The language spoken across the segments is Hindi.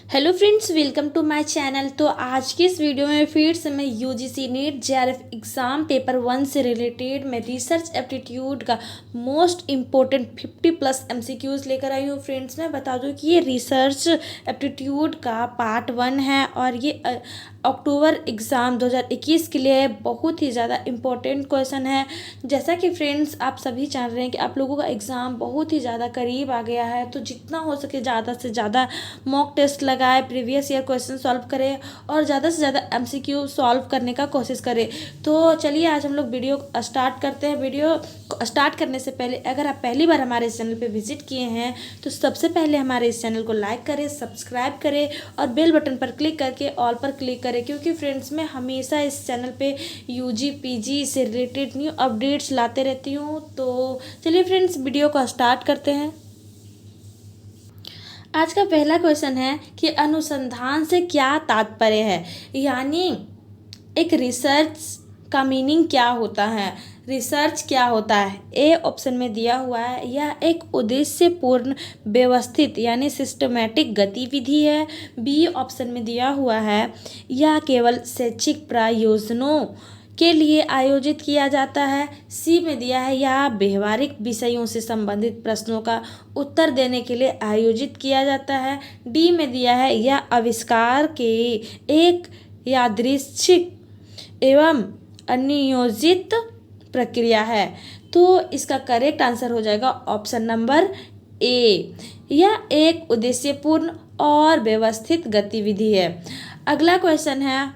Hello friends, welcome to my channel. तो आज की इस वीडियो में फिर से मैं UGC NEET JRF exam paper 1 से रिलेटेड मैं रिसर्च एप्टीट्यूड का मोस्ट इम्पोर्टेंट 50+ एमसीक्यूज़ लेकर आई हूँ। फ्रेंड्स, मैं बता दूँ कि ये रिसर्च एप्टीट्यूड का पार्ट 1 है और ये अक्टूबर एग्ज़ाम 2021 के लिए बहुत ही ज़्यादा इम्पोर्टेंट क्वेश्चन है। जैसा कि फ्रेंड्स आप सभी जान रहे हैं कि आप लोगों का एग्ज़ाम बहुत ही ज़्यादा करीब आ गया है, तो जितना हो सके ज़्यादा से ज़्यादा मॉक टेस्ट लगाए, प्रीवियस ईयर क्वेश्चन सॉल्व करें और ज़्यादा से ज़्यादा एमसीक्यू सॉल्व करने का कोशिश करें। तो चलिए आज हम लोग वीडियो स्टार्ट करते हैं। वीडियो स्टार्ट करने से पहले अगर आप पहली बार हमारे इस चैनल पे विजिट किए हैं तो सबसे पहले हमारे इस चैनल को लाइक करें, सब्सक्राइब करें और बेल बटन पर क्लिक करके ऑल पर क्लिक करें, क्योंकि फ्रेंड्स मैं हमेशा इस चैनल पे यूजी पीजी से रिलेटेड न्यू अपडेट्स लाते रहती हूँ। तो चलिए फ्रेंड्स वीडियो को स्टार्ट करते हैं। आज का पहला क्वेश्चन है कि अनुसंधान से क्या तात्पर्य है, यानी एक रिसर्च का मीनिंग क्या होता है, रिसर्च क्या होता है। ए ऑप्शन में दिया हुआ है यह एक उद्देश्यपूर्ण व्यवस्थित यानी सिस्टमैटिक गतिविधि है। बी ऑप्शन में दिया हुआ है यह केवल शैक्षिक प्रयोजनों के लिए आयोजित किया जाता है। सी में दिया है यह व्यवहारिक विषयों से संबंधित प्रश्नों का उत्तर देने के लिए आयोजित किया जाता है। डी में दिया है यह आविष्कार के एक यादृच्छिक एवं अनियोजित प्रक्रिया है। तो इसका करेक्ट आंसर हो जाएगा ऑप्शन नंबर ए, यह एक उद्देश्यपूर्ण और व्यवस्थित गतिविधि है। अगला क्वेश्चन है,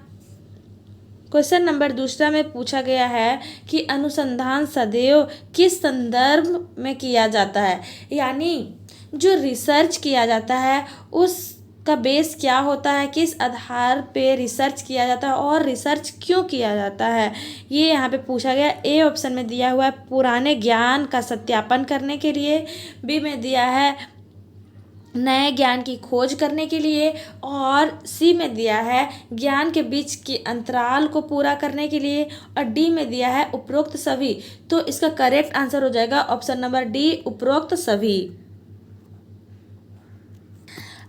क्वेश्चन नंबर दूसरा में पूछा गया है कि अनुसंधान सदैव किस संदर्भ में किया जाता है, यानी जो रिसर्च किया जाता है उसका बेस क्या होता है, किस आधार पे रिसर्च किया जाता है और रिसर्च क्यों किया जाता है, ये यहाँ पे पूछा गया। ए ऑप्शन में दिया हुआ है पुराने ज्ञान का सत्यापन करने के लिए। बी में दिया है नए ज्ञान की खोज करने के लिए और सी में दिया है ज्ञान के बीच के अंतराल को पूरा करने के लिए और डी में दिया है उपरोक्त सभी। तो इसका करेक्ट आंसर हो जाएगा ऑप्शन नंबर डी, उपरोक्त सभी।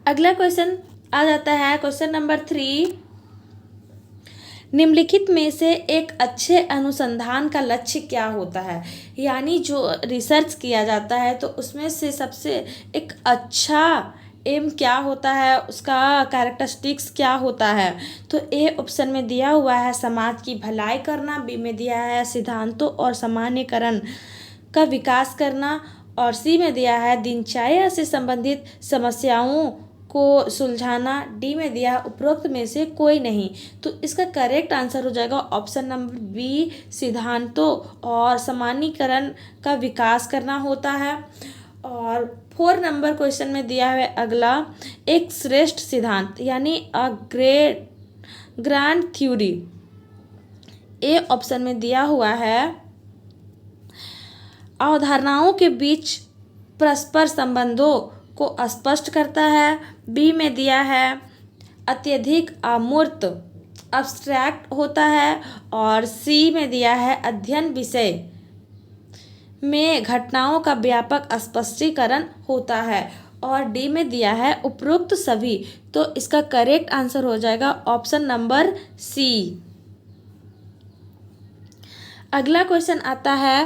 अगला क्वेश्चन आ जाता है क्वेश्चन नंबर 3, निम्नलिखित में से एक अच्छे अनुसंधान का लक्ष्य क्या होता है, यानी जो रिसर्च किया जाता है तो उसमें से सबसे एक अच्छा एम क्या होता है, उसका कैरेक्टरिस्टिक्स क्या होता है। तो ए ऑप्शन में दिया हुआ है समाज की भलाई करना। बी में दिया है सिद्धांतों और सामान्यीकरण का विकास करना और सी में दिया है दिनचर्या से संबंधित समस्याओं को सुलझाना। डी में दिया उपरोक्त में से कोई नहीं। तो इसका करेक्ट आंसर हो जाएगा ऑप्शन नंबर बी, सिद्धांतों और सामान्यीकरण का विकास करना होता है। और 4 नंबर क्वेश्चन में दिया है अगला, एक श्रेष्ठ सिद्धांत यानी a grand theory. A option में दिया हुआ है अवधारणाओं के बीच परस्पर संबंधों को स्पष्ट करता है। बी में दिया है अत्यधिक अमूर्त अब्स्ट्रैक्ट होता है और सी में दिया है अध्ययन विषय में घटनाओं का व्यापक स्पष्टीकरण होता है और डी में दिया है उपरोक्त सभी। तो इसका करेक्ट आंसर हो जाएगा ऑप्शन नंबर सी। अगला क्वेश्चन आता है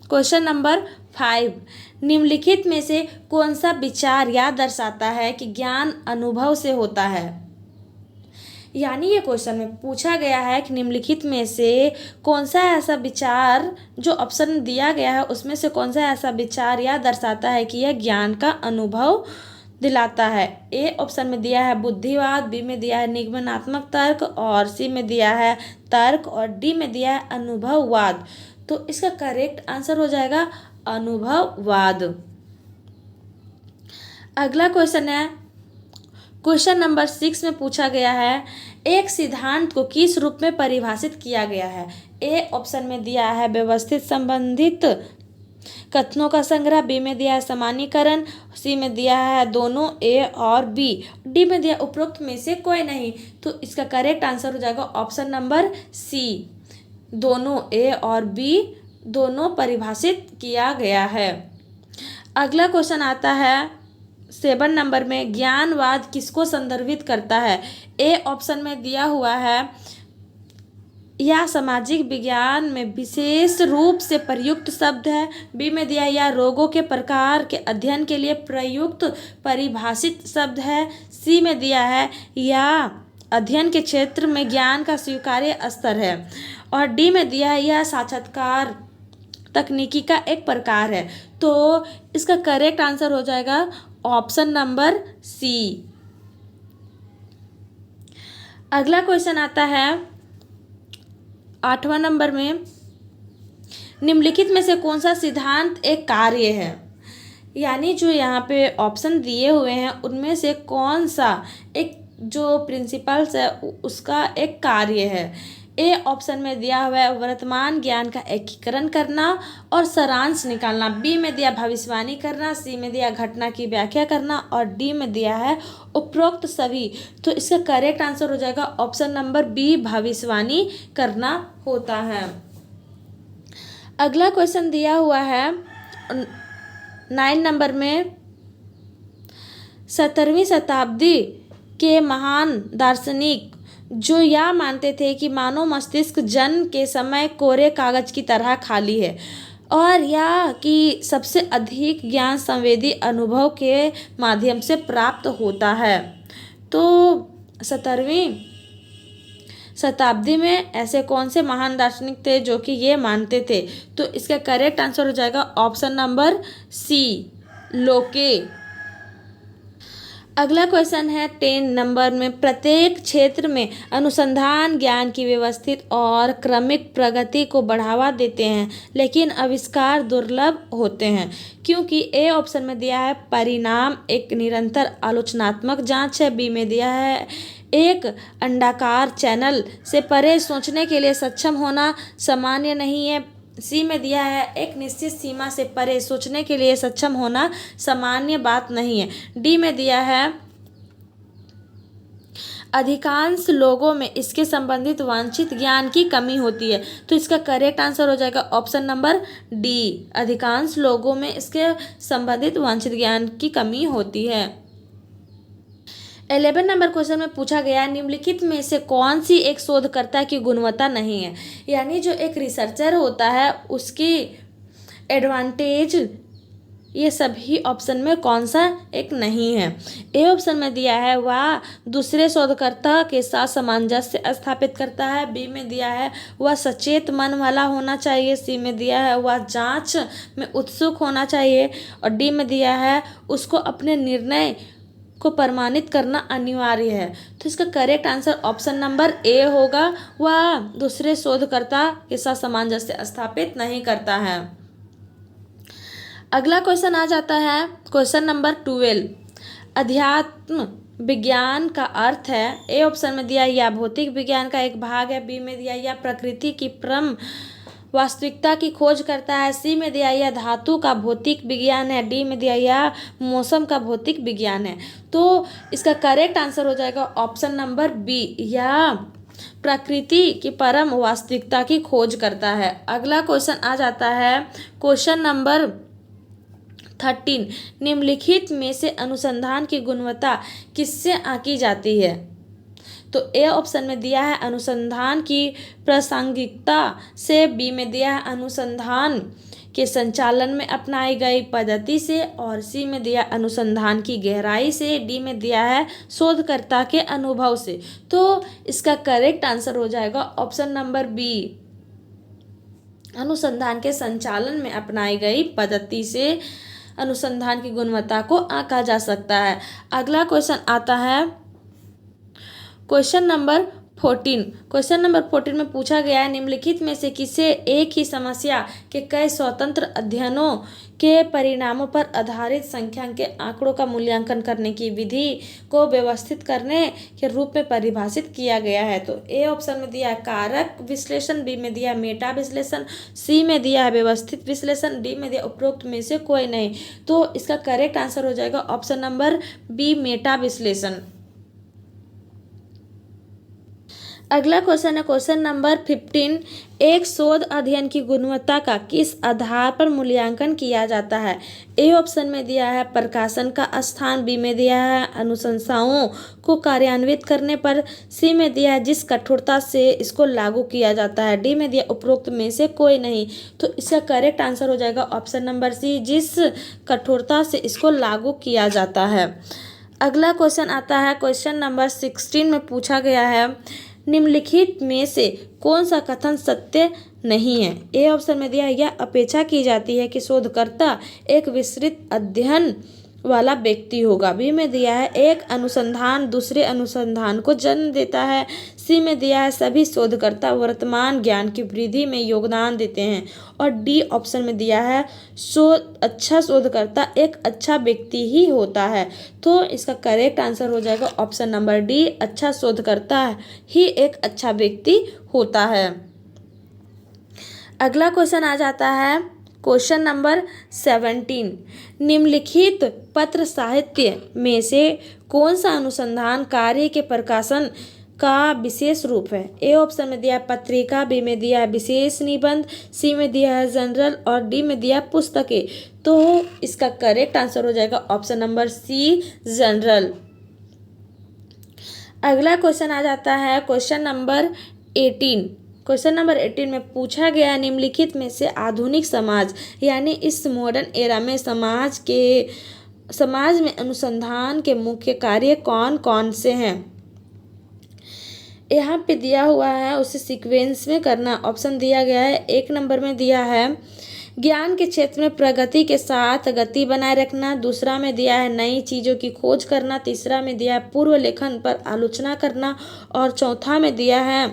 क्वेश्चन नंबर 5, निम्नलिखित में से कौन सा विचार यह दर्शाता है कि ज्ञान अनुभव से होता है, यानी ये क्वेश्चन में पूछा गया है कि निम्नलिखित में से कौन सा ऐसा विचार, जो ऑप्शन दिया गया है उसमें से कौन सा ऐसा विचार यह दर्शाता है कि यह ज्ञान का अनुभव दिलाता है। ए ऑप्शन में दिया है बुद्धिवाद, बी में दिया है निगमनात्मक तर्क और सी में दिया है तर्क और डी में दिया है अनुभववाद। तो इसका करेक्ट आंसर हो जाएगा अनुभववाद। अगला क्वेश्चन है क्वेश्चन नंबर 6 में पूछा गया है एक सिद्धांत को किस रूप में परिभाषित किया गया है। ए ऑप्शन में दिया है व्यवस्थित संबंधित कथनों का संग्रह। बी में दिया है सामान्यीकरण। सी में दिया है दोनों ए और बी। डी में दिया उपरोक्त में से कोई नहीं। तो इसका करेक्ट आंसर हो जाएगा ऑप्शन नंबर सी, दोनों ए और बी दोनों परिभाषित किया गया है। अगला क्वेश्चन आता है 7 नंबर में ज्ञानवाद किसको संदर्भित करता है? ए ऑप्शन में दिया हुआ है या सामाजिक विज्ञान में विशेष रूप से प्रयुक्त शब्द है। बी में दिया या रोगों के प्रकार के अध्ययन के लिए प्रयुक्त परिभाषित शब्द है। सी में दिया है या अध्ययन के क्षेत्र में ज्ञान का स्वीकार्य स्तर है। और डी में दिया है यह साक्षात्कार तकनीकी का एक प्रकार है। तो इसका करेक्ट आंसर हो जाएगा ऑप्शन नंबर सी। अगला क्वेश्चन आता है 8वां नंबर में, निम्नलिखित में से कौन सा सिद्धांत एक कार्य है? यानी जो यहाँ पे ऑप्शन दिए हुए हैं उनमें से कौन सा एक जो प्रिंसिपल्स है उसका एक कार्य है? ए ऑप्शन में दिया हुआ है वर्तमान ज्ञान का एकीकरण करना और सारांश निकालना। बी में दिया भविष्यवाणी करना। सी में दिया घटना की व्याख्या करना। और डी में दिया है उपरोक्त सभी। तो इसका करेक्ट आंसर हो जाएगा ऑप्शन नंबर बी, भविष्यवाणी करना होता है। अगला क्वेश्चन दिया हुआ है 9 नंबर में, 17वीं शताब्दी के महान दार्शनिक जो यह मानते थे कि मानव मस्तिष्क जन्म के समय कोरे कागज की तरह खाली है और यह कि सबसे अधिक ज्ञान संवेदी अनुभव के माध्यम से प्राप्त होता है। तो 17वीं शताब्दी में ऐसे कौन से महान दार्शनिक थे जो कि ये मानते थे? तो इसका करेक्ट आंसर हो जाएगा ऑप्शन नंबर सी, लोके। अगला क्वेश्चन है 10 नंबर में, प्रत्येक क्षेत्र में अनुसंधान ज्ञान की व्यवस्थित और क्रमिक प्रगति को बढ़ावा देते हैं लेकिन आविष्कार दुर्लभ होते हैं क्योंकि? ए ऑप्शन में दिया है परिणाम एक निरंतर आलोचनात्मक जांच है। बी में दिया है एक अंडाकार चैनल से परे सोचने के लिए सक्षम होना सामान्य नहीं है। सी में दिया है एक निश्चित सीमा से परे सोचने के लिए सक्षम होना सामान्य बात नहीं है। डी में दिया है अधिकांश लोगों में इसके संबंधित वांछित ज्ञान की कमी होती है। तो इसका करेक्ट आंसर हो जाएगा ऑप्शन नंबर डी, अधिकांश लोगों में इसके संबंधित वांछित ज्ञान की कमी होती है। 11 नंबर क्वेश्चन में पूछा गया निम्नलिखित में से कौन सी एक शोधकर्ता की गुणवत्ता नहीं है? यानी जो एक रिसर्चर होता है उसकी एडवांटेज ये सभी ऑप्शन में कौन सा एक नहीं है? ए ऑप्शन में दिया है वह दूसरे शोधकर्ता के साथ सामंजस्य स्थापित करता है। बी में दिया है वह सचेत मन वाला होना चाहिए। सी में दिया है वह जांच में उत्सुक होना चाहिए। और डी में दिया है उसको अपने निर्णय को प्रमाणित करना अनिवार्य है। तो इसका correct answer option number A होगा, वह दूसरे शोधकर्ता के साथ सामंजस्य स्थापित नहीं करता है। अगला क्वेश्चन आ जाता है क्वेश्चन नंबर 12, अध्यात्म विज्ञान का अर्थ है। ए ऑप्शन में दिया या भौतिक विज्ञान का एक भाग है। बी में दिया या प्रकृति की परम वास्तविकता की खोज करता है। सी में दिया या धातु का भौतिक विज्ञान है। डी में दिया या मौसम का भौतिक विज्ञान है। तो इसका करेक्ट आंसर हो जाएगा ऑप्शन नंबर बी, या प्रकृति की परम वास्तविकता की खोज करता है। अगला क्वेश्चन आ जाता है क्वेश्चन नंबर 13, निम्नलिखित में से अनुसंधान की गुणवत्ता किससे आंकी जाती है? तो ए ऑप्शन में दिया है अनुसंधान की प्रासंगिकता से। बी में दिया है अनुसंधान के संचालन में अपनाई गई पद्धति से। और सी में दिया अनुसंधान की गहराई से। डी में दिया है शोधकर्ता के अनुभव से। तो इसका करेक्ट आंसर हो जाएगा ऑप्शन नंबर बी, अनुसंधान के संचालन में अपनाई गई पद्धति से अनुसंधान की गुणवत्ता को आंका जा सकता है। अगला क्वेश्चन आता है क्वेश्चन नंबर 14। क्वेश्चन नंबर 14 में पूछा गया है निम्नलिखित में से किसे एक ही समस्या के कई स्वतंत्र अध्ययनों के परिणामों पर आधारित संख्यांक के आंकड़ों का मूल्यांकन करने की विधि को व्यवस्थित करने के रूप में परिभाषित किया गया है? तो ए ऑप्शन में दिया है कारक विश्लेषण। बी में दिया है मेटा विश्लेषण। सी में दिया है व्यवस्थित विश्लेषण। डी में दिया उपरोक्त में से कोई नहीं। तो इसका करेक्ट आंसर हो जाएगा ऑप्शन नंबर बी, मेटा विश्लेषण। अगला क्वेश्चन है क्वेश्चन नंबर 15। एक शोध अध्ययन की गुणवत्ता का किस आधार पर मूल्यांकन किया जाता है? ए ऑप्शन में दिया है प्रकाशन का स्थान, बी में दिया है अनुशंसाओं को कार्यान्वित करने पर, सी में दिया है जिस कठोरता से इसको लागू किया जाता है, डी में दिया उपरोक्त में से कोई नहीं। तो इसका करेक्ट आंसर हो जाएगा ऑप्शन नंबर सी, जिस कठोरता से इसको लागू किया जाता है। अगला क्वेश्चन आता है क्वेश्चन नंबर 16 में पूछा गया है निम्नलिखित में से कौन सा कथन सत्य नहीं है? ए ऑप्शन में दिया है यह अपेक्षा की जाती है कि शोधकर्ता एक विस्तृत अध्ययन वाला व्यक्ति होगा, बी में दिया है एक अनुसंधान दूसरे अनुसंधान को जन्म देता है, सी में दिया है सभी शोधकर्ता वर्तमान ज्ञान की वृद्धि में योगदान देते हैं, और डी ऑप्शन में दिया है अच्छा शोधकर्ता एक अच्छा व्यक्ति ही होता है। तो इसका करेक्ट आंसर हो जाएगा ऑप्शन नंबर डी, अच्छा शोधकर्ता ही एक अच्छा व्यक्ति होता है। अगला क्वेश्चन आ जाता है क्वेश्चन नंबर 17। निम्नलिखित पत्र साहित्य में से कौन सा अनुसंधान कार्य के प्रकाशन का विशेष रूप है? ए ऑप्शन में दिया है पत्रिका, बी में दिया है विशेष निबंध, सी में दिया है जर्नल, और डी में दिया है पुस्तकें। तो इसका करेक्ट आंसर हो जाएगा ऑप्शन नंबर सी, जर्नल। अगला क्वेश्चन आ जाता है क्वेश्चन नंबर 18। क्वेश्चन नंबर 18 में पूछा गया निम्नलिखित में से आधुनिक समाज यानी इस मॉडर्न एरा में समाज में अनुसंधान के मुख्य कार्य कौन कौन से हैं? यहाँ पे दिया हुआ है उसे सीक्वेंस में करना। ऑप्शन दिया गया है, एक नंबर में दिया है ज्ञान के क्षेत्र में प्रगति के साथ गति बनाए रखना, दूसरा में दिया है नई चीज़ों की खोज करना, तीसरा में दिया है पूर्व लेखन पर आलोचना करना, और चौथा में दिया है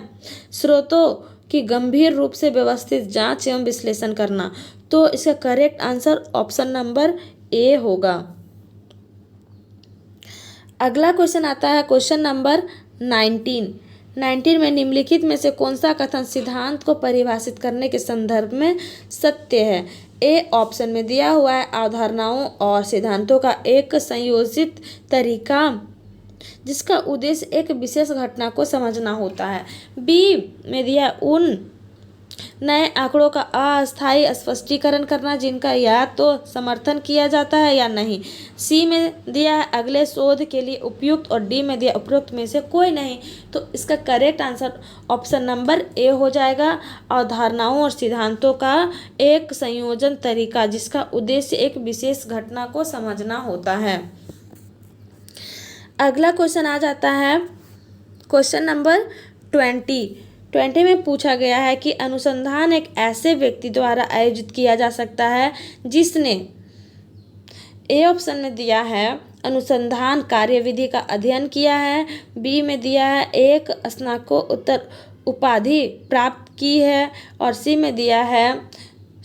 स्रोतों की गंभीर रूप से व्यवस्थित जांच एवं विश्लेषण करना। तो इसका correct answer option number A होगा। अगला क्वेश्चन आता है क्वेश्चन नंबर 19 में निम्नलिखित में से कौन सा कथन सिद्धांत को परिभाषित करने के संदर्भ में सत्य है? ए ऑप्शन में दिया हुआ है अवधारणाओं और सिद्धांतों का एक संयोजित तरीका जिसका उद्देश्य एक विशेष घटना को समझना होता है, बी में दिया उन नए आंकड़ों का अस्थायी स्पष्टीकरण करना जिनका या तो समर्थन किया जाता है या नहीं, सी में दिया है अगले शोध के लिए उपयुक्त, और डी में दिया उपरोक्त में से कोई नहीं। तो इसका correct answer option number A हो जाएगा, अवधारणाओं और सिद्धांतों का एक संयोजन तरीका जिसका उद्देश्य एक विशेष घटना को समझना होता है। अगला क्वेश्चन आ जाता है क्वेश्चन नंबर 20 में पूछा गया है कि अनुसंधान एक ऐसे व्यक्ति द्वारा आयोजित किया जा सकता है जिसने ए ऑप्शन में दिया है अनुसंधान कार्यविधि का अध्ययन किया है, बी में दिया है एक स्नातकोत्तर उपाधि प्राप्त की है, और सी में दिया है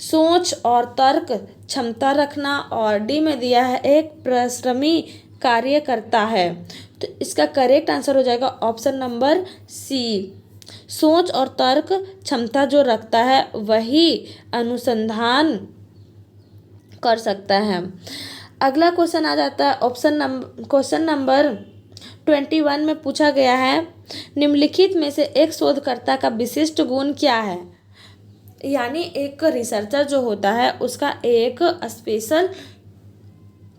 सोच और तर्क क्षमता रखना, और डी में दिया है एक परिश्रमी कार्य करता है। तो इसका करेक्ट आंसर हो जाएगा ऑप्शन नंबर सी, सोच और तर्क क्षमता जो रखता है वही अनुसंधान कर सकता है। अगला क्वेश्चन आ जाता है क्वेश्चन नंबर 21 में पूछा गया है निम्नलिखित में से एक शोधकर्ता का विशिष्ट गुण क्या है? यानी एक रिसर्चर जो होता है उसका एक स्पेशल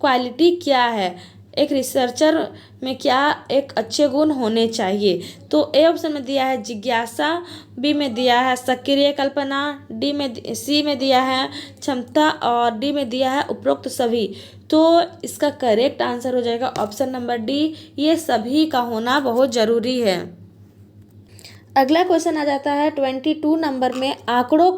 क्वालिटी क्या है, एक रिसर्चर में क्या एक अच्छे गुण होने चाहिए? तो ए ऑप्शन में दिया है जिज्ञासा, बी में दिया है सक्रिय कल्पना, सी में दिया है क्षमता, और डी में दिया है उपरोक्त सभी। तो इसका करेक्ट आंसर हो जाएगा ऑप्शन नंबर डी, ये सभी का होना बहुत ज़रूरी है। अगला क्वेश्चन आ जाता है 22 नंबर में आंकड़ों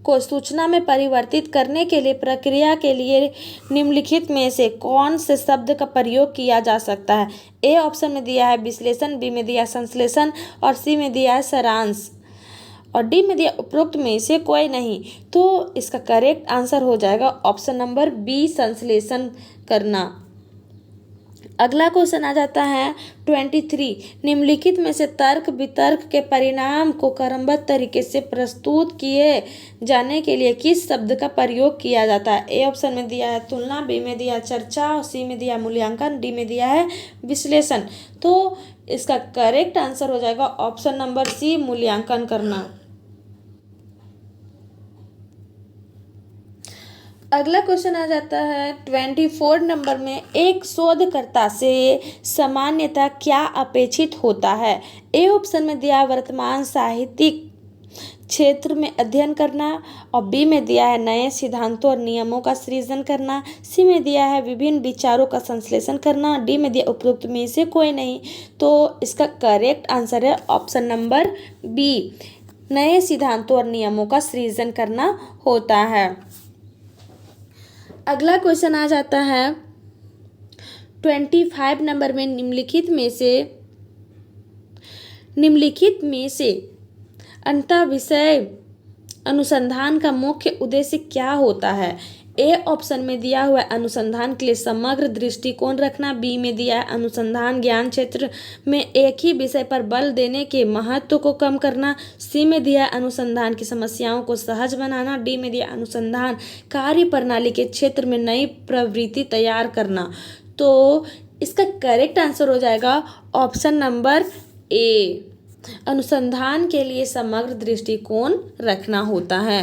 को सूचना में परिवर्तित करने के लिए प्रक्रिया के लिए निम्नलिखित में से कौन से शब्द का प्रयोग किया जा सकता है? ए ऑप्शन में दिया है विश्लेषण, बी में दिया है संश्लेषण, और सी में दिया है सारांश, और डी में दिया उपरोक्त में से कोई नहीं। तो इसका करेक्ट आंसर हो जाएगा ऑप्शन नंबर बी, संश्लेषण करना। अगला क्वेश्चन आ जाता है 23। निम्नलिखित में से तर्क वितर्क के परिणाम को क्रमबद्ध तरीके से प्रस्तुत किए जाने के लिए किस शब्द का प्रयोग किया जाता है? ए ऑप्शन में दिया है तुलना, बी में दिया है चर्चा, सी में दिया है मूल्यांकन, डी में दिया है विश्लेषण। तो इसका करेक्ट आंसर हो जाएगा ऑप्शन नंबर सी, मूल्यांकन करना। अगला क्वेश्चन आ जाता है 24 नंबर में, एक शोधकर्ता से सामान्यतः क्या अपेक्षित होता है? ए ऑप्शन में दिया वर्तमान साहित्यिक क्षेत्र में अध्ययन करना, और बी में दिया है नए सिद्धांतों और नियमों का सृजन करना, सी में दिया है विभिन्न विचारों का संश्लेषण करना, डी में दिया उपरोक्त में से कोई नहीं। तो इसका करेक्ट आंसर है ऑप्शन नंबर बी, नए सिद्धांतों और नियमों का सृजन करना होता है। अगला क्वेश्चन आ जाता है 25 नंबर में, निम्नलिखित में से अंतः विषय अनुसंधान का मुख्य उद्देश्य क्या होता है? ए ऑप्शन में दिया हुआ अनुसंधान के लिए समग्र दृष्टिकोण रखना, बी में दिया है अनुसंधान ज्ञान क्षेत्र में एक ही विषय पर बल देने के महत्व को कम करना, सी में दिया है अनुसंधान की समस्याओं को सहज बनाना, डी में दिया अनुसंधान कार्य प्रणाली के क्षेत्र में नई प्रवृत्ति तैयार करना। तो इसका करेक्ट आंसर हो जाएगा ऑप्शन नंबर ए, अनुसंधान के लिए समग्र दृष्टिकोण रखना होता है।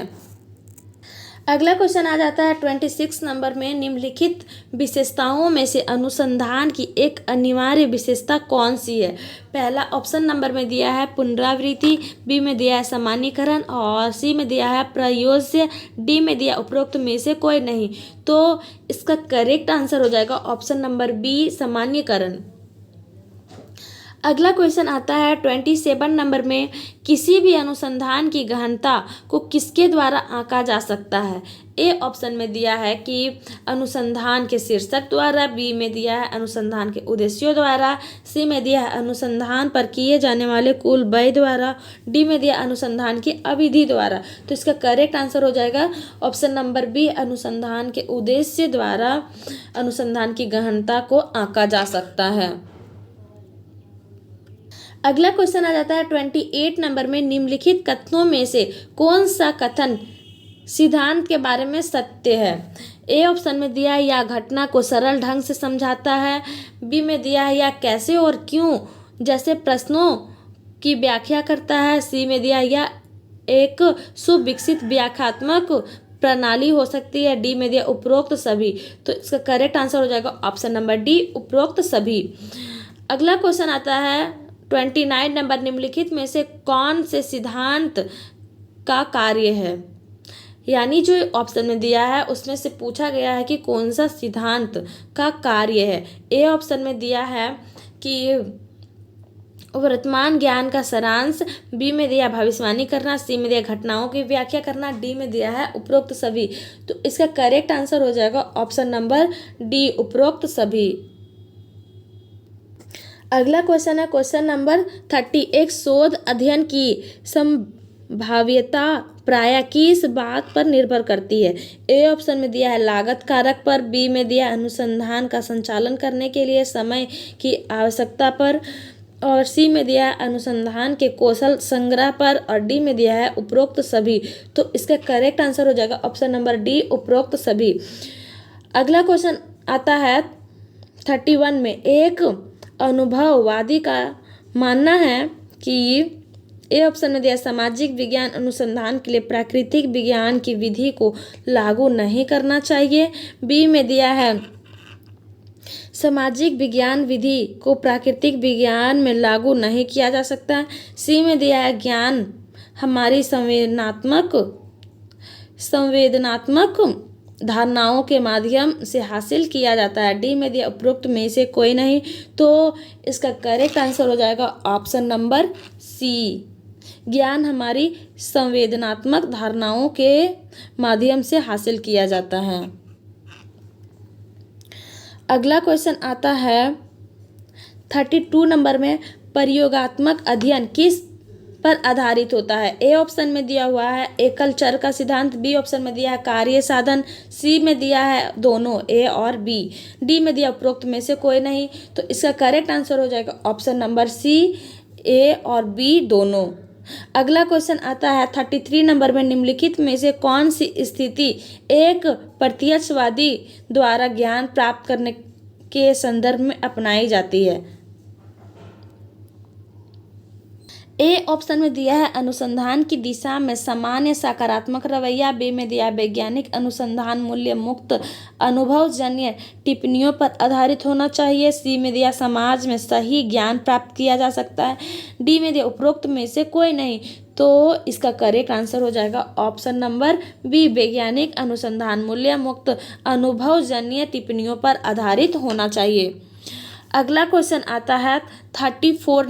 अगला क्वेश्चन आ जाता है 26 नंबर में, निम्नलिखित विशेषताओं में से अनुसंधान की एक अनिवार्य विशेषता कौन सी है? पहला ऑप्शन नंबर में दिया है पुनरावृत्ति, बी में दिया है सामान्यीकरण, और सी में दिया है प्रयोज्य, डी में दिया उपरोक्त में से कोई नहीं। तो इसका करेक्ट आंसर हो जाएगा ऑप्शन नंबर बी, सामान्यीकरण। अगला क्वेश्चन आता है 27 नंबर में, किसी भी अनुसंधान की गहनता को किसके द्वारा आंका जा सकता है? ए ऑप्शन में दिया है कि अनुसंधान के शीर्षक द्वारा, बी में दिया है अनुसंधान के उद्देश्यों द्वारा, सी में दिया है अनुसंधान पर किए जाने वाले कुल व्यय द्वारा, डी में दिया अनुसंधान की अवधि द्वारा। तो इसका करेक्ट आंसर हो जाएगा ऑप्शन नंबर बी, अनुसंधान के उद्देश्य द्वारा अनुसंधान की गहनता को आंका जा सकता है। अगला क्वेश्चन आ जाता है 28 नंबर में, निम्नलिखित कथनों में से कौन सा कथन सिद्धांत के बारे में सत्य है? ए ऑप्शन में दिया है या घटना को सरल ढंग से समझाता है, बी में दिया है या कैसे और क्यों जैसे प्रश्नों की व्याख्या करता है, सी में दिया है या एक सुविकसित व्याख्यात्मक प्रणाली हो सकती है, डी में दिया उपरोक्त सभी। तो इसका करेक्ट आंसर हो जाएगा ऑप्शन नंबर डी, उपरोक्त सभी। अगला क्वेश्चन आता है 29 नंबर, निम्नलिखित में से कौन से सिद्धांत का कार्य है? यानी जो ऑप्शन में दिया है उसमें से पूछा गया है कि कौन सा सिद्धांत का कार्य है। ए ऑप्शन में दिया है कि वर्तमान ज्ञान का सारांश, बी में दिया भविष्यवाणी करना, सी में दिया घटनाओं की व्याख्या करना, डी में दिया है उपरोक्त सभी। तो इसका करेक्ट आंसर हो जाएगा ऑप्शन नंबर डी, उपरोक्त सभी। अगला क्वेश्चन है क्वेश्चन नंबर 30, एक शोध अध्ययन की संभाव्यता प्रायः किस बात पर निर्भर करती है? ए ऑप्शन में दिया है लागत कारक पर, बी में दिया अनुसंधान का संचालन करने के लिए समय की आवश्यकता पर, और सी में दिया है अनुसंधान के कौशल संग्रह पर, और डी में दिया है उपरोक्त सभी। तो इसका करेक्ट आंसर हो जाएगा ऑप्शन नंबर डी, उपरोक्त सभी। अगला क्वेश्चन आता है 31 में, एक अनुभववादी का मानना है कि ए ऑप्शन में दिया सामाजिक विज्ञान अनुसंधान के लिए प्राकृतिक विज्ञान की विधि को लागू नहीं करना चाहिए, बी में दिया है सामाजिक विज्ञान विधि को प्राकृतिक विज्ञान में लागू नहीं किया जा सकता, सी में दिया है ज्ञान हमारी संवेदनात्मक धारणाओं के माध्यम से हासिल किया जाता है, डी में दिया उपरोक्त में से कोई नहीं। तो इसका करेक्ट आंसर हो जाएगा ऑप्शन नंबर सी, ज्ञान हमारी संवेदनात्मक धारणाओं के माध्यम से हासिल किया जाता है। अगला क्वेश्चन आता है 32 नंबर में, प्रयोगात्मक अध्ययन किस पर आधारित होता है। ए ऑप्शन में दिया हुआ है एकल चर का सिद्धांत, बी ऑप्शन में दिया है कार्य साधन, सी में दिया है दोनों ए और बी, डी में दिया उपरोक्त में से कोई नहीं। तो इसका करेक्ट आंसर हो जाएगा ऑप्शन नंबर सी, ए और बी दोनों। अगला क्वेश्चन आता है 33 नंबर में, निम्नलिखित में से कौन सी स्थिति एक प्रत्यक्षवादी द्वारा ज्ञान प्राप्त करने के संदर्भ में अपनाई जाती है। ए ऑप्शन में दिया है अनुसंधान की दिशा में सामान्य सकारात्मक रवैया, बी में दिया है वैज्ञानिक अनुसंधान मूल्य मुक्त अनुभवजन्य टिप्पणियों पर आधारित होना चाहिए, सी में दिया समाज में सही ज्ञान प्राप्त किया जा सकता है, डी में दिया उपरोक्त में से कोई नहीं। तो इसका करेक्ट आंसर हो जाएगा ऑप्शन नंबर बी, वैज्ञानिक अनुसंधान मूल्य मुक्त अनुभवजन्य टिप्पणियों पर आधारित होना चाहिए। अगला क्वेश्चन आता है 34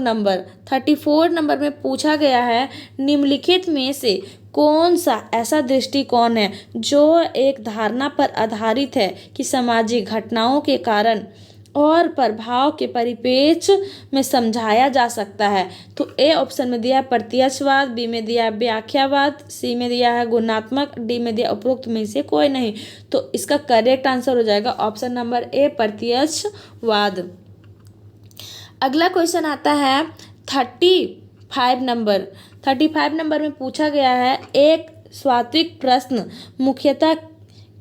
नंबर में पूछा गया है, निम्नलिखित में से कौन सा ऐसा दृष्टिकोण है जो एक धारणा पर आधारित है कि सामाजिक घटनाओं के कारण और प्रभाव के परिप्रेक्ष्य में समझाया जा सकता है। तो ए ऑप्शन में दिया है प्रत्यक्षवाद, बी में दिया है व्याख्यावाद, सी में दिया है गुणात्मक, डी में दिया उपरोक्त में से कोई नहीं। तो इसका करेक्ट आंसर हो जाएगा ऑप्शन नंबर ए, प्रत्यक्षवाद। अगला क्वेश्चन आता है 35 नंबर में पूछा गया है, एक स्वात्विक प्रश्न मुख्यतः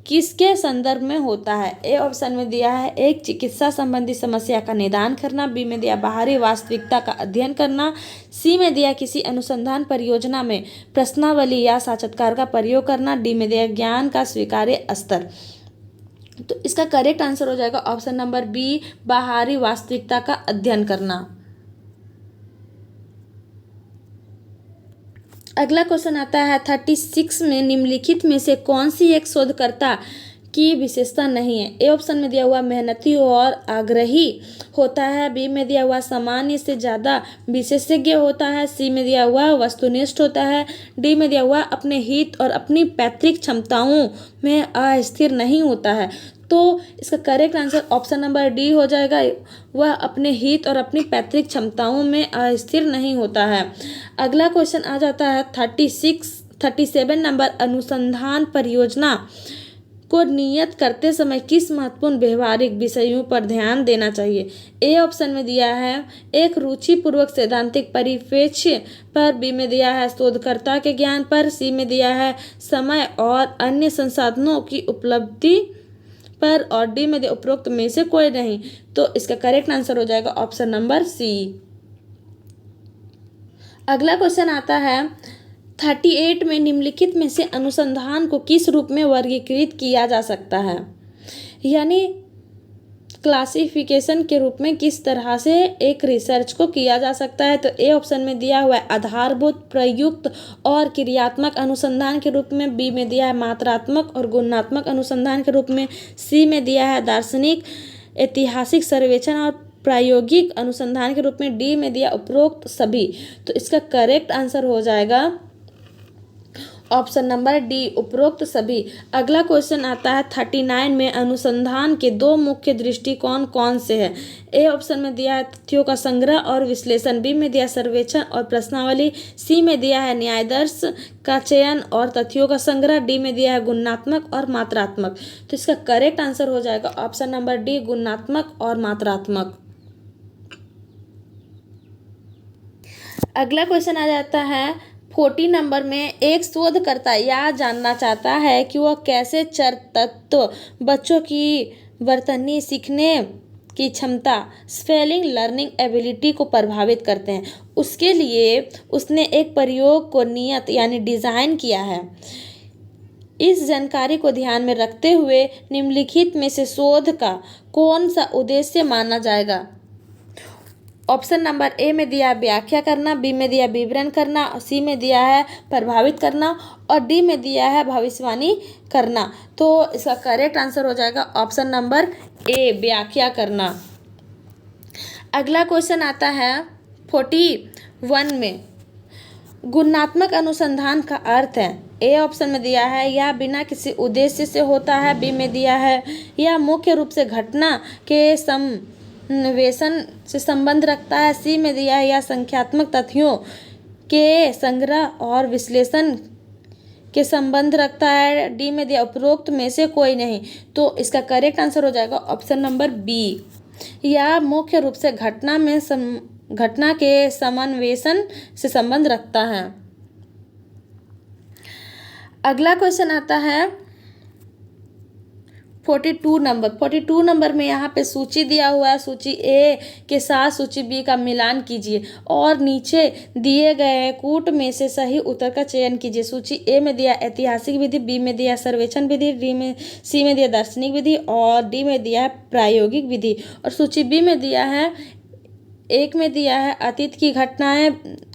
किसके संदर्भ में होता है। ए ऑप्शन में दिया है एक चिकित्सा संबंधी समस्या का निदान करना, बी में दिया बाहरी वास्तविकता का अध्ययन करना, सी में दिया किसी अनुसंधान परियोजना में प्रश्नावली या साक्षात्कार का प्रयोग करना, डी में दिया ज्ञान का स्वीकार्य स्तर। तो इसका करेक्ट आंसर हो जाएगा ऑप्शन नंबर बी, बाहरी वास्तविकता का अध्ययन करना। अगला क्वेश्चन आता है 36 में, निम्नलिखित में से कौन सी एक शोधकर्ता की विशेषता नहीं है। ए ऑप्शन में दिया हुआ मेहनती और आग्रही होता है, बी में दिया हुआ सामान्य से ज़्यादा विशेषज्ञ होता है, सी में दिया हुआ वस्तुनिष्ठ होता है, डी में दिया हुआ अपने हित और अपनी पैतृक क्षमताओं में अस्थिर नहीं होता है। तो इसका correct answer option number D हो जाएगा, वह अपने हित और अपनी पैतृक क्षमताओं में अस्थिर नहीं होता है। अगला क्वेश्चन आ जाता है 37 नंबर, अनुसंधान परियोजना को नियत करते समय किस महत्वपूर्ण व्यवहारिक विषयों पर ध्यान देना चाहिए। ए ऑप्शन में दिया है एक रुचिपूर्वक सैद्धांतिक परिप्रेक्ष्य पर, बी में दिया है शोधकर्ता के ज्ञान पर, सी में दिया है समय और अन्य संसाधनों की उपलब्धि पर, और डी में दिया उपरोक्त में से कोई नहीं। तो इसका करेक्ट आंसर हो जाएगा ऑप्शन नंबर सी। अगला क्वेश्चन आता है 38 में, निम्नलिखित में से अनुसंधान को किस रूप में वर्गीकृत किया जा सकता है, यानी क्लासिफिकेशन के रूप में किस तरह से एक रिसर्च को किया जा सकता है। तो ए ऑप्शन में दिया हुआ है आधारभूत, प्रयुक्त और क्रियात्मक अनुसंधान के रूप में, बी में दिया है मात्रात्मक और गुणात्मक अनुसंधान के रूप में, सी में दिया है दार्शनिक ऐतिहासिक सर्वेक्षण और प्रायोगिक अनुसंधान के रूप में, डी में दिया उपरोक्त सभी। तो इसका करेक्ट आंसर हो जाएगा ऑप्शन नंबर डी, उपरोक्त सभी। अगला क्वेश्चन आता है 39 में, अनुसंधान के दो मुख्य दृष्टिकोण कौन से हैं। ए ऑप्शन में दिया है तथ्यों का संग्रह और विश्लेषण, बी में दिया सर्वेक्षण और प्रश्नावली, सी में दिया है न्यायादर्श का चयन और तथ्यों का संग्रह, डी में दिया है गुणात्मक और मात्रात्मक। तो इसका करेक्ट आंसर हो जाएगा ऑप्शन नंबर डी, गुणात्मक और मात्रात्मक। अगला क्वेश्चन आ जाता है 40 नंबर में, एक शोधकर्ता यह जानना चाहता है कि वह कैसे चर तत्व बच्चों की वर्तनी सीखने की क्षमता स्पेलिंग लर्निंग एबिलिटी को प्रभावित करते हैं। उसके लिए उसने एक प्रयोग को नियत यानी डिज़ाइन किया है। इस जानकारी को ध्यान में रखते हुए निम्नलिखित में से शोध का कौन सा उद्देश्य माना जाएगा। ऑप्शन नंबर ए में दिया है व्याख्या करना, बी में दिया विवरण करना, सी में दिया है प्रभावित करना और डी में दिया है भविष्यवाणी करना। तो इसका करेक्ट आंसर हो जाएगा ऑप्शन नंबर ए, व्याख्या करना। अगला क्वेश्चन आता है 41 में, गुणात्मक अनुसंधान का अर्थ है। ए ऑप्शन में दिया है यह बिना किसी उद्देश्य से होता है, बी में दिया है यह मुख्य रूप से घटना के निवेशन से संबंध रखता है, सी में दिया है या संख्यात्मक तथ्यों के संग्रह और विश्लेषण के संबंध रखता है। डी में दिया उपरोक्त में से कोई नहीं। तो इसका करेक्ट आंसर हो जाएगा ऑप्शन नंबर बी। यह मुख्य रूप से घटना के समन्वेषण से संबंध रखता है। अगला क्वेश्चन आता है 42 नंबर में यहाँ पे सूची दिया हुआ है। सूची ए के साथ सूची बी का मिलान कीजिए और नीचे दिए गए कूट में से सही उत्तर का चयन कीजिए। सूची ए में दिया ऐतिहासिक विधि, बी में दिया सर्वेक्षण विधि, सी में दिया दार्शनिक विधि और डी में दिया है प्रायोगिक विधि। और सूची बी में दिया है, एक में दिया है अतीत की घटनाएं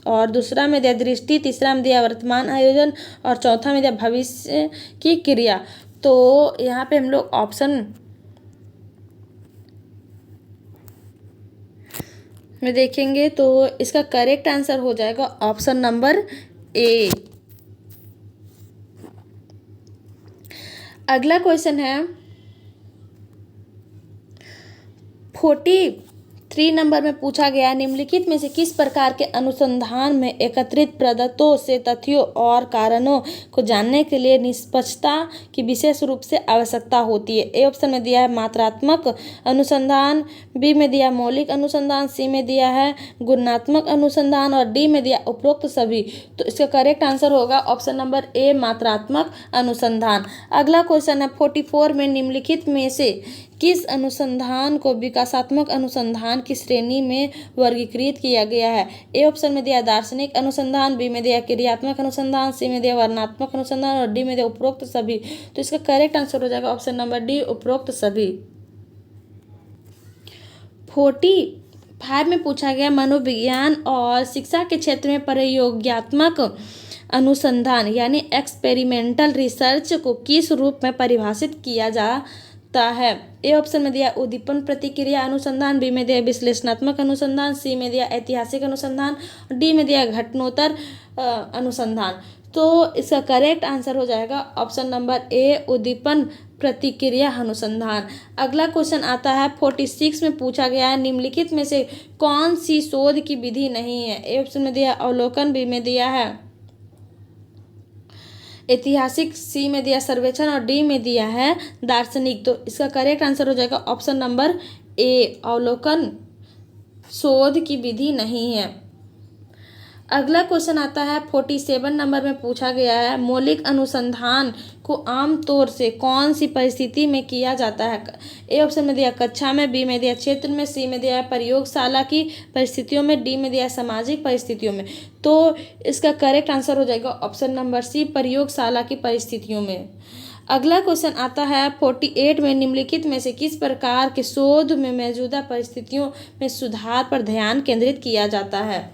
और दूसरा में दिया दृष्टि, तीसरा में दिया वर्तमान आयोजन और चौथा में दिया भविष्य की क्रिया। तो यहाँ पे हम लोग ऑप्शन में देखेंगे तो इसका करेक्ट आंसर हो जाएगा ऑप्शन नंबर ए। अगला क्वेश्चन है 43 नंबर में पूछा गया, निम्नलिखित में से किस प्रकार के अनुसंधान में एकत्रित प्रदत्तों से तथ्यों और कारणों को जानने के लिए निष्पक्षता की विशेष रूप से आवश्यकता होती है। ए ऑप्शन में दिया है मात्रात्मक अनुसंधान, बी में दिया मौलिक अनुसंधान, सी में दिया है गुणात्मक अनुसंधान और डी में दिया उपरोक्त सभी। तो इसका करेक्ट आंसर होगा ऑप्शन नंबर ए मात्रात्मक अनुसंधान। अगला क्वेश्चन है 44 में निम्नलिखित में से किस अनुसंधान को विकासात्मक अनुसंधान की श्रेणी में वर्गीकृत किया गया है। ए ऑप्शन में दिया दार्शनिक अनुसंधान, बी में दिया क्रियात्मक अनुसंधान, सी में दिया वर्णनात्मक अनुसंधान और डी में दिया उपरोक्त सभी। तो इसका करेक्ट आंसर हो जाएगा ऑप्शन नंबर डी उपरोक्त सभी। 45 में पूछा गया मनोविज्ञान और शिक्षा के क्षेत्र में प्रयोगात्मक अनुसंधान यानी एक्सपेरिमेंटल रिसर्च को किस रूप में परिभाषित किया जाता है। ए ऑप्शन में दिया उद्दीपन प्रतिक्रिया अनुसंधान, बी में दिया विश्लेषणात्मक अनुसंधान, सी में दिया ऐतिहासिक अनुसंधान, डी में दिया घटनोत्तर अनुसंधान। तो इसका करेक्ट आंसर हो जाएगा ऑप्शन नंबर ए उद्दीपन प्रतिक्रिया अनुसंधान। अगला क्वेश्चन आता है 46 में पूछा गया है, निम्नलिखित में से कौन सी शोध की विधि नहीं है। ए ऑप्शन में दिया अवलोकन, बी में दिया है ऐतिहासिक, सी में दिया सर्वेक्षण और डी में दिया है दार्शनिक। तो इसका करेक्ट आंसर हो जाएगा ऑप्शन नंबर ए अवलोकन शोध की विधि नहीं है। अगला क्वेश्चन आता है 47 नंबर में पूछा गया है, मौलिक अनुसंधान को आमतौर से कौन सी परिस्थिति में किया जाता है। ए ऑप्शन में दिया कक्षा में, बी में दिया क्षेत्र में, सी में दिया प्रयोगशाला की परिस्थितियों में, डी में दिया सामाजिक परिस्थितियों में। तो इसका करेक्ट आंसर हो जाएगा ऑप्शन नंबर सी प्रयोगशाला की परिस्थितियों में। अगला क्वेश्चन आता है 48 में निम्नलिखित में से किस प्रकार के शोध में मौजूदा परिस्थितियों में सुधार पर ध्यान केंद्रित किया जाता है।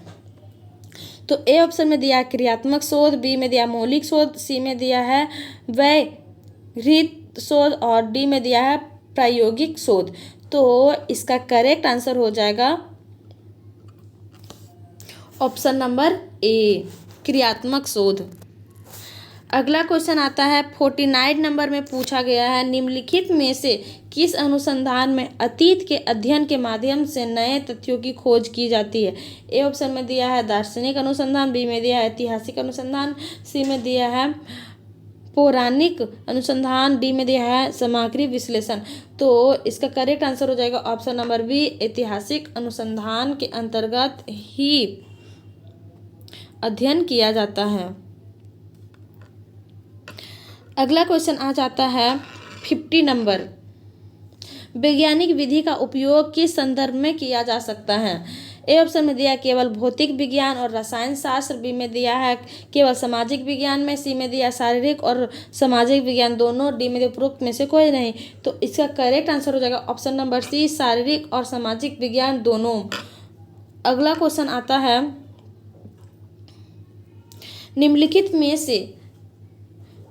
तो ए ऑप्शन में दिया क्रियात्मक शोध, बी में दिया मौलिक शोध, सी में दिया है व्यवहारिक शोध और डी में दिया है प्रायोगिक शोध। तो इसका करेक्ट आंसर हो जाएगा ऑप्शन नंबर ए क्रियात्मक शोध। अगला क्वेश्चन आता है 49 नंबर में पूछा गया है, निम्नलिखित में से किस अनुसंधान में अतीत के अध्ययन के माध्यम से नए तथ्यों की खोज की जाती है। ए ऑप्शन में दिया है दार्शनिक अनुसंधान, बी में दिया है ऐतिहासिक अनुसंधान, सी में दिया है पौराणिक अनुसंधान, डी में दिया है सामग्री विश्लेषण। तो इसका करेक्ट आंसर हो जाएगा ऑप्शन नंबर बी ऐतिहासिक अनुसंधान के अंतर्गत ही अध्ययन किया जाता है। अगला क्वेश्चन आ जाता है 50 नंबर, वैज्ञानिक विधि का उपयोग किस संदर्भ में किया जा सकता है। ए ऑप्शन में दिया केवल भौतिक विज्ञान और रसायन शास्त्र, बी में दिया है केवल सामाजिक विज्ञान में, सी में दिया शारीरिक और सामाजिक विज्ञान दोनों, डी में उपरोक्त में से कोई नहीं। तो इसका करेक्ट आंसर हो जाएगा ऑप्शन नंबर सी शारीरिक और सामाजिक विज्ञान दोनों। अगला क्वेश्चन आता है निम्नलिखित में से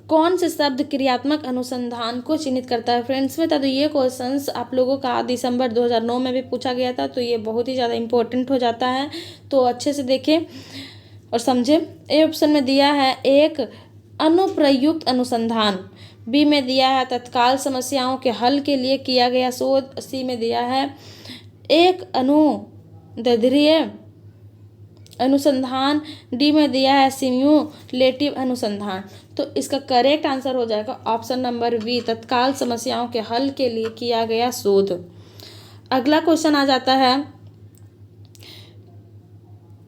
कौन से शब्द क्रियात्मक अनुसंधान को चिन्हित करता है। फ्रेंड्स में था तो ये क्वेश्चंस आप लोगों का दिसंबर 2009 में भी पूछा गया था, तो ये बहुत ही ज़्यादा इम्पोर्टेंट हो जाता है, तो अच्छे से देखें और समझें। ए ऑप्शन में दिया है एक अनुप्रयुक्त अनुसंधान, बी में दिया है तत्काल समस्याओं के हल के लिए किया गया शोध, सी में दिया है एक अनुदैर्ध्य अनुसंधान, डी में दिया है सिम्युलेटिव अनुसंधान। तो इसका करेक्ट आंसर हो जाएगा ऑप्शन नंबर बी, तत्काल समस्याओं के हल के लिए किया गया शोध। अगला क्वेश्चन आ जाता है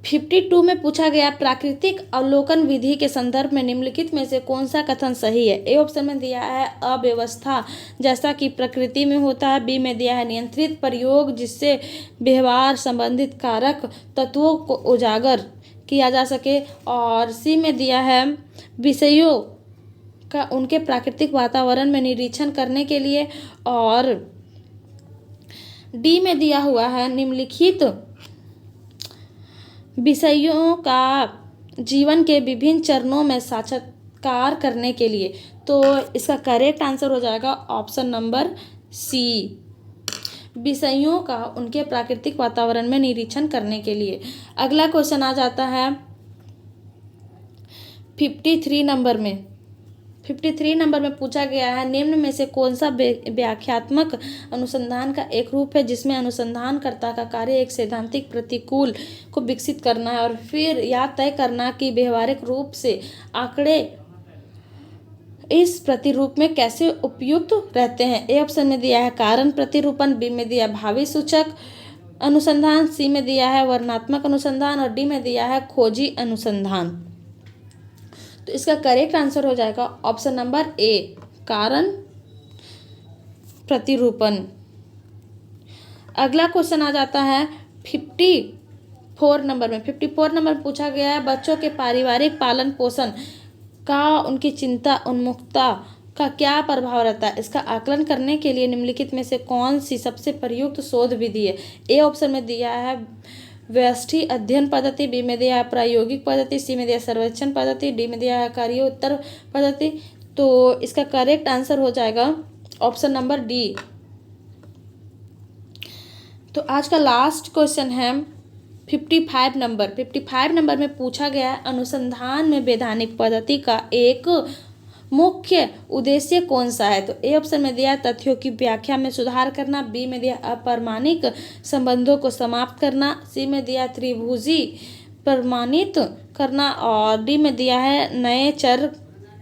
52 में पूछा गया, प्राकृतिक अवलोकन विधि के संदर्भ में निम्नलिखित में से कौन सा कथन सही है। ए ऑप्शन में दिया है अव्यवस्था जैसा कि प्रकृति में होता है, बी में दिया है नियंत्रित प्रयोग जिससे व्यवहार संबंधित कारक तत्वों को उजागर किया जा सके, और सी में दिया है विषयों का उनके प्राकृतिक वातावरण में निरीक्षण करने के लिए, और डी में दिया हुआ है निम्नलिखित विषयों का जीवन के विभिन्न चरणों में साक्षात्कार करने के लिए। तो इसका करेक्ट आंसर हो जाएगा ऑप्शन नंबर सी, विषयों का उनके प्राकृतिक वातावरण में निरीक्षण करने के लिए। अगला क्वेश्चन आ जाता है 53 नंबर में पूछा गया है, निम्न में से कौन सा व्याख्यात्मक अनुसंधान का एक रूप है जिसमें अनुसंधानकर्ता का कार्य एक सैद्धांतिक प्रतिकूल को विकसित करना है और फिर यह तय करना कि व्यवहारिक रूप से आंकड़े इस प्रतिरूप में कैसे उपयुक्त रहते हैं। ए ऑप्शन में दिया है कारण प्रतिरूपण, बी में दिया भावी सूचक अनुसंधान, सी में दिया है वर्णनात्मक अनुसंधान, और डी में दिया है खोजी अनुसंधान। तो इसका करेक्ट आंसर हो जाएगा ऑप्शन नंबर ए, कारण प्रतिरूपण। अगला क्वेश्चन आ जाता है 54 नंबर में पूछा गया है, बच्चों के पारिवारिक पालन पोषण का उनकी चिंता उन्मुखता का क्या प्रभाव रहता है। इसका आकलन करने के लिए निम्नलिखित में से कौन सी सबसे प्रयुक्त शोध विधि है। ए ऑप्शन में दिया है व्यष्टि अध्ययन पद्धति, बी में दिया है प्रायोगिक पद्धति, सी में दिया है सर्वेक्षण पद्धति, डी में दिया है कार्योत्तर पद्धति। तो इसका करेक्ट आंसर हो जाएगा ऑप्शन नंबर डी। तो आज का लास्ट क्वेश्चन है 55 नंबर में पूछा गया है, अनुसंधान में वैधानिक पद्धति का एक मुख्य उद्देश्य कौन सा है। तो ए ऑप्शन में दिया तथ्यों की व्याख्या में सुधार करना, बी में दिया अप्रमाणिक संबंधों को समाप्त करना, सी में दिया त्रिभुजी प्रमाणित करना, और डी में दिया है नए चर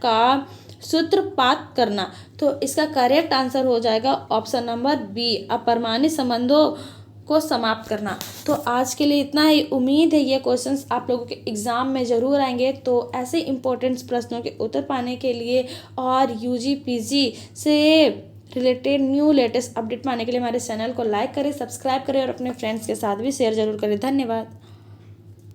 का सूत्रपात करना। तो इसका करेक्ट आंसर हो जाएगा ऑप्शन नंबर बी, अप्रमाणित संबंधों को समाप्त करना। तो आज के लिए इतना ही। उम्मीद है ये क्वेश्चंस आप लोगों के एग्ज़ाम में ज़रूर आएंगे। तो ऐसे इंपॉर्टेंट प्रश्नों के उत्तर पाने के लिए और यूजी पीजी से रिलेटेड न्यू लेटेस्ट अपडेट पाने के लिए हमारे चैनल को लाइक करें, सब्सक्राइब करें और अपने फ्रेंड्स के साथ भी शेयर ज़रूर करें। धन्यवाद।